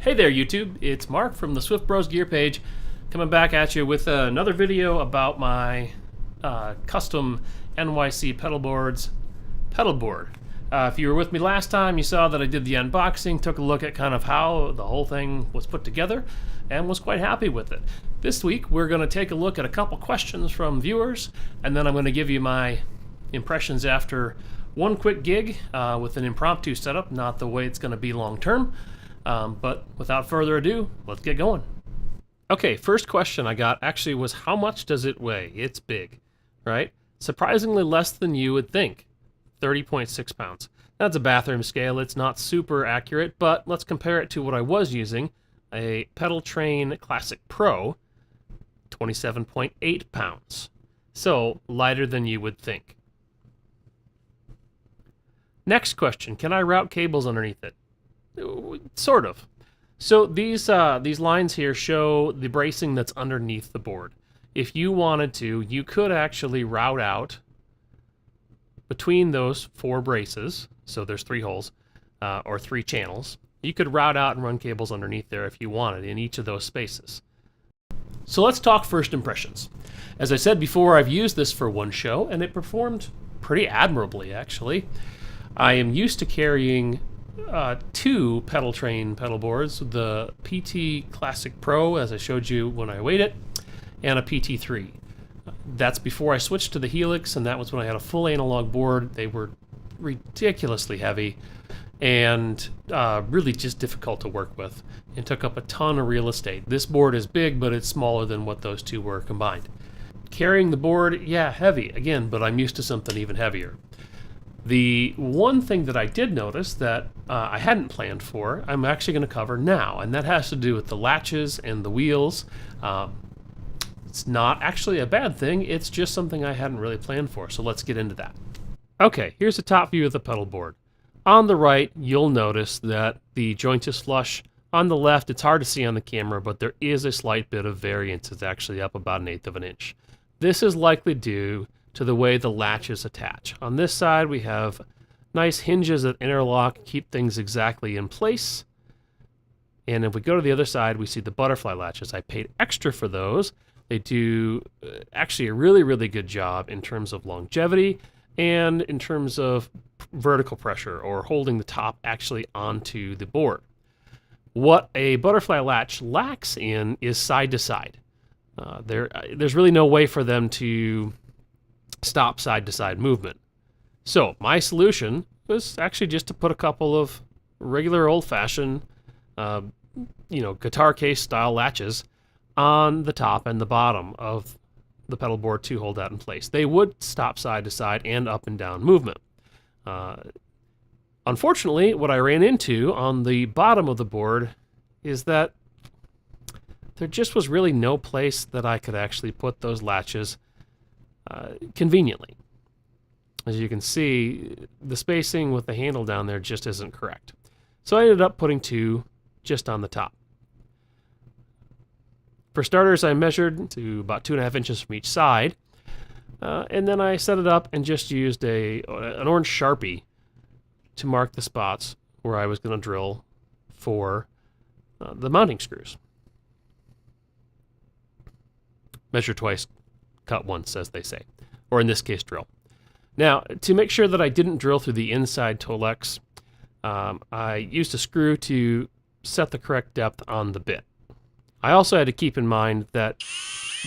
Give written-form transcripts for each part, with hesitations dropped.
Hey there YouTube, it's Mark from the Swift Bros Gear page, coming back at you with another video about my custom NYC Pedalboards pedalboard. If you were with me last time, you saw that I did the unboxing, took a look at kind of how the whole thing was put together, and was quite happy with it. This week we're going to take a look at a couple questions from viewers, and then I'm going to give you my impressions after one quick gig with an impromptu setup, not the way it's going to be long term. But without further ado, let's get going. Okay, first question I got actually was, how much does it weigh? It's big, right? Surprisingly less than you would think, 30.6 pounds. That's a bathroom scale. It's not super accurate, but let's compare it to what I was using, a Pedal Train Classic Pro, 27.8 pounds. So lighter than you would think. Next question, can I route cables underneath it? Sort of. So these lines here show the bracing that's underneath the board. If you wanted to, you could actually route out between those four braces. So there's three holes or three channels. You could route out and run cables underneath there if you wanted in each of those spaces. So let's talk first impressions. As I said before, I've used this for one show and it performed pretty admirably actually. I am used to carrying two Pedal Train pedalboards, the PT Classic Pro, as I showed you when I weighed it, and a PT3. That's before I switched to the Helix, and that was when I had a full analog board. They were ridiculously heavy and really just difficult to work with and took up a ton of real estate. This board is big, but it's smaller than what those two were combined. Carrying the board, yeah, heavy, again, but I'm used to something even heavier. The one thing that I did notice that I hadn't planned for, I'm actually going to cover now, and that has to do with the latches and the wheels. It's not actually a bad thing, it's just something I hadn't really planned for, so let's get into that. Okay, here's the top view of the pedal board. On the right, you'll notice that the joint is flush. On the left, it's hard to see on the camera, but there is a slight bit of variance. It's actually up about 1/8 of an inch. This is likely due to the way the latches attach. On this side we have nice hinges that interlock, keep things exactly in place. And if we go to the other side, we see the butterfly latches. I paid extra for those. They do actually a really good job in terms of longevity and in terms of vertical pressure or holding the top actually onto the board. What a butterfly latch lacks in is side to side. There's really no way for them to stop side-to-side movement. So my solution was actually just to put a couple of regular old-fashioned, guitar case style latches on the top and the bottom of the pedal board to hold that in place. They would stop side-to-side and up and down movement. Unfortunately, what I ran into on the bottom of the board is that there just was really no place that I could actually put those latches conveniently. As you can see, the spacing with the handle down there just isn't correct. So I ended up putting two just on the top. For starters, I measured to about 2.5 inches from each side, and then I set it up and just used an orange Sharpie to mark the spots where I was going to drill for the mounting screws. Measure twice, cut once, as they say, or in this case, drill. Now, to make sure that I didn't drill through the inside Tolex, I used a screw to set the correct depth on the bit. I also had to keep in mind that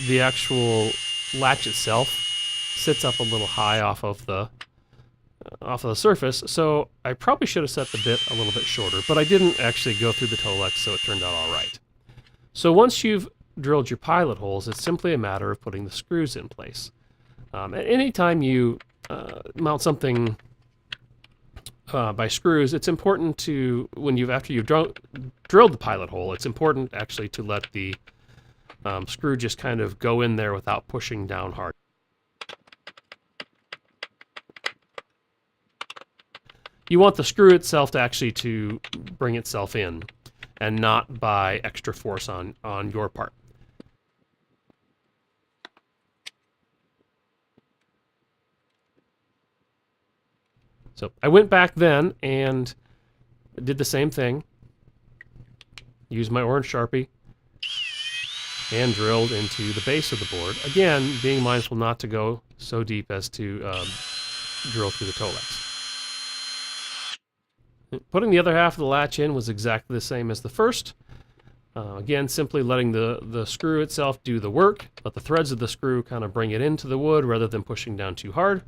the actual latch itself sits up a little high off of the surface, so I probably should have set the bit a little bit shorter, but I didn't actually go through the Tolex, so it turned out all right. So once you've drilled your pilot holes, it's simply a matter of putting the screws in place. At any time you mount something by screws, it's important to, after you've drilled the pilot hole, it's important actually to let the screw just kind of go in there without pushing down hard. You want the screw itself to actually to bring itself in and not by extra force on your part. So I went back then and did the same thing. used my orange Sharpie, and drilled into the base of the board. Again, being mindful not to go so deep as to drill through the toe-legs. Putting the other half of the latch in was exactly the same as the first. Again, simply letting the screw itself do the work, let the threads of the screw kind of bring it into the wood rather than pushing down too hard.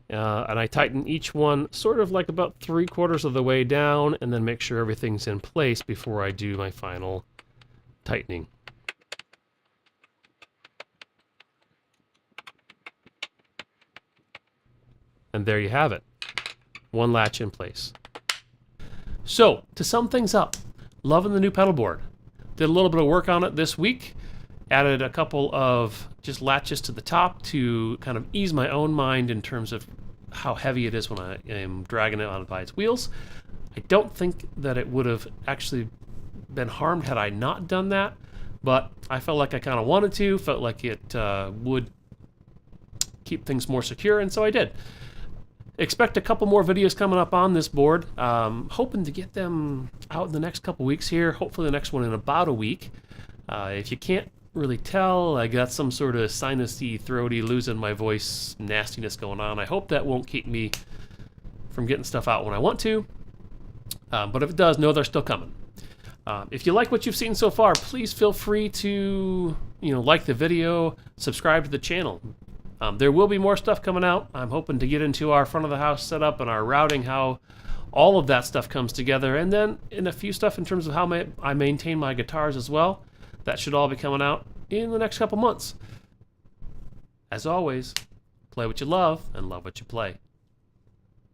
And I tighten each one sort of like about 3/4 of the way down, and then make sure everything's in place before I do my final tightening. And there you have it. One latch in place. So, to sum things up, loving the new pedal board. Did a little bit of work on it this week. Added a couple of just latches to the top to kind of ease my own mind in terms of how heavy it is when I am dragging it on by its wheels. I don't think that it would have actually been harmed had I not done that, but I felt like I kind of wanted to, felt like it would keep things more secure, and so I did. Expect a couple more videos coming up on this board. Hoping to get them out in the next couple weeks here. Hopefully the next one in about a week. If you can't really tell, I got some sort of sinusy, throaty, losing my voice nastiness going on. I hope that won't keep me from getting stuff out when I want to. But if it does, know they're still coming. If you like what you've seen so far, please feel free to like the video, subscribe to the channel. There will be more stuff coming out. I'm hoping to get into our front of the house setup and our routing, how all of that stuff comes together, and then in a few stuff in terms of how I maintain my guitars as well. That should all be coming out in the next couple months. As always, play what you love and love what you play.